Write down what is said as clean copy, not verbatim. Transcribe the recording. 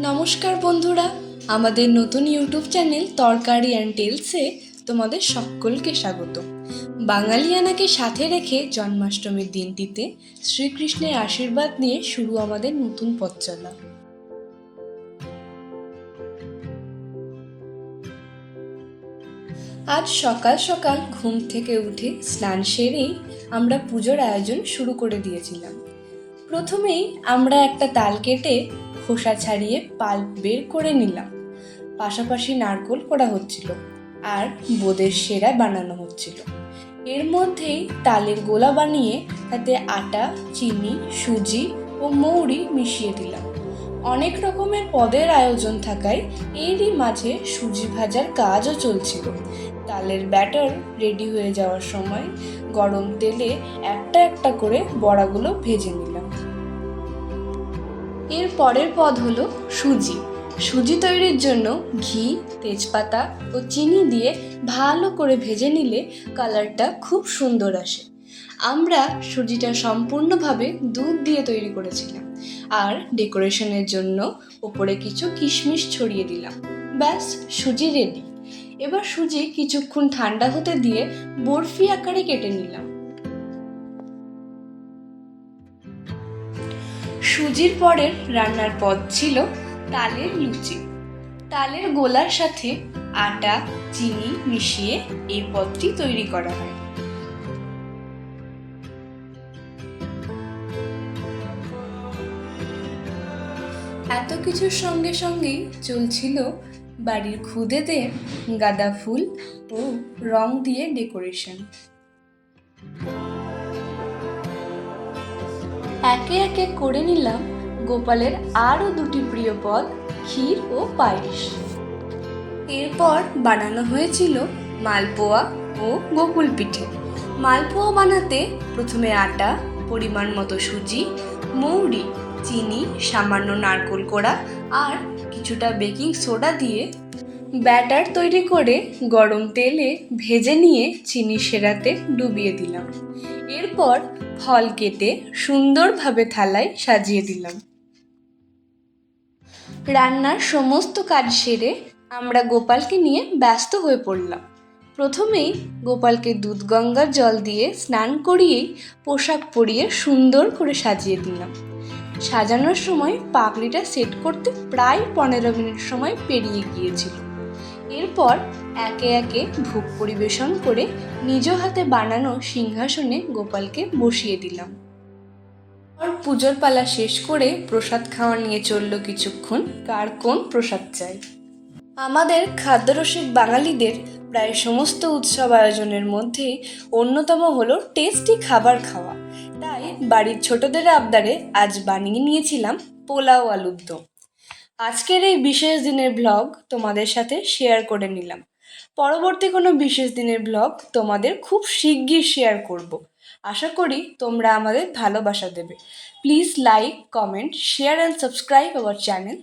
নমস্কার বন্ধুরা, আমাদের নতুন ইউটিউব চ্যানেল তরকারি অ্যান্ড টেলসে তোমাদের সকলকে স্বাগত। বাঙালিয়ানাকে সাথে রেখে জন্মাষ্টমীর দিনটিতে শ্রীকৃষ্ণের আশীর্বাদ নিয়ে শুরু আমাদের নতুন পথ চলা। আজ সকাল সকাল ঘুম থেকে উঠে স্নান সেরেই আমরা পুজোর আয়োজন শুরু করে দিয়েছিলাম। প্রথমেই আমরা একটা তাল কেটে খোসা ছাড়িয়ে পাল্প বের করে নিলাম। পাশাপাশি নারকোল করা হচ্ছিল আর বোঁদের সেরা বানানো হচ্ছিল। এর মধ্যেই তালের গোলা বানিয়ে তাতে আটা, চিনি, সুজি ও মৌরি মিশিয়ে দিলাম। অনেক রকমের পদের আয়োজন থাকায় এরই মাঝে সুজি ভাজার কাজও চলছিল। তালের ব্যাটার রেডি হয়ে যাওয়ার সময় গরম তেলে একটা একটা করে বড়াগুলো ভেজে নিলাম। এর পরের পদ হলো সুজি। সুজি তৈরির জন্য ঘি, তেজপাতা ও চিনি দিয়ে ভালো করে ভেজে নিলে কালারটা খুব সুন্দর আসে। আমরা সুজিটা সম্পূর্ণভাবে দুধ দিয়ে তৈরি করেছিলাম আর ডেকোরেশনের জন্য ওপরে কিছু কিশমিশ ছড়িয়ে দিলাম। ব্যাস, সুজি রেডি। এবার সুজি কিছুক্ষণ ঠান্ডা হতে দিয়ে বরফি আকারে কেটে নিলাম। সুজির পরের রান্নার পদ ছিল তালের লুচি। তালের গোলার সাথে আটা, চিনি মিশিয়ে এই পদটি তৈরি করা হয়। এত কিছুর সঙ্গে সঙ্গেই চলছিল বাড়ির খুদেদের গাঁদা ফুল ও রং দিয়ে ডেকোরেশন। একে একে করে নিলাম গোপালের আরও দুটি প্রিয় পদ, ক্ষীর ও পায়েস। এরপর বানানো হয়েছিল মালপোয়া ও গোকুল পিঠে। মালপোয়া বানাতে প্রথমে আটা, পরিমাণ মতো সুজি, মৌরি, চিনি, সামান্য নারকোল কোড়া আর কিছুটা বেকিং সোডা দিয়ে ব্যাটার তৈরি করে গরম তেলে ভেজে নিয়ে চিনি সেরাতে ডুবিয়ে দিলাম। এরপর ফল কেটে সুন্দরভাবে থালায় সাজিয়ে দিলাম। রান্নার সমস্ত কাজ সেরে আমরা গোপালকে নিয়ে ব্যস্ত হয়ে পড়লাম। প্রথমেই গোপালকে দুধ গঙ্গার জল দিয়ে স্নান করিয়েই পোশাক পরিয়ে সুন্দর করে সাজিয়ে দিলাম। সাজানোর সময় পাগড়িটা সেট করতে প্রায় 15 মিনিট সময় পেরিয়ে গিয়েছিল। এরপর একে একে ভোগ পরিবেশন করে নিজ হাতে বানানো সিংহাসনে গোপালকে বসিয়ে দিলাম। পুজোর পালা শেষ করে প্রসাদ খাওয়া নিয়ে চলল কিছুক্ষণ, কার কোন প্রসাদ চাই। আমাদের খাদ্যরসিক বাঙালিদের প্রায় সমস্ত উৎসব আয়োজনের মধ্যে অন্যতম হলো টেস্টি খাবার খাওয়া। তাই বাড়ির ছোটদের আবদারে আজ বানিয়ে নিয়েছিলাম পোলাও আলুর দম। আজকের এই বিশেষ দিনের ব্লগ তোমাদের সাথে শেয়ার করে নিলাম। পরবর্তী কোনো বিশেষ দিনের ব্লগ তোমাদের খুব শিগগির শেয়ার করব। আশা করি তোমরা আমাদের ভালোবাসা দেবে। Please like, comment, share and subscribe our channel.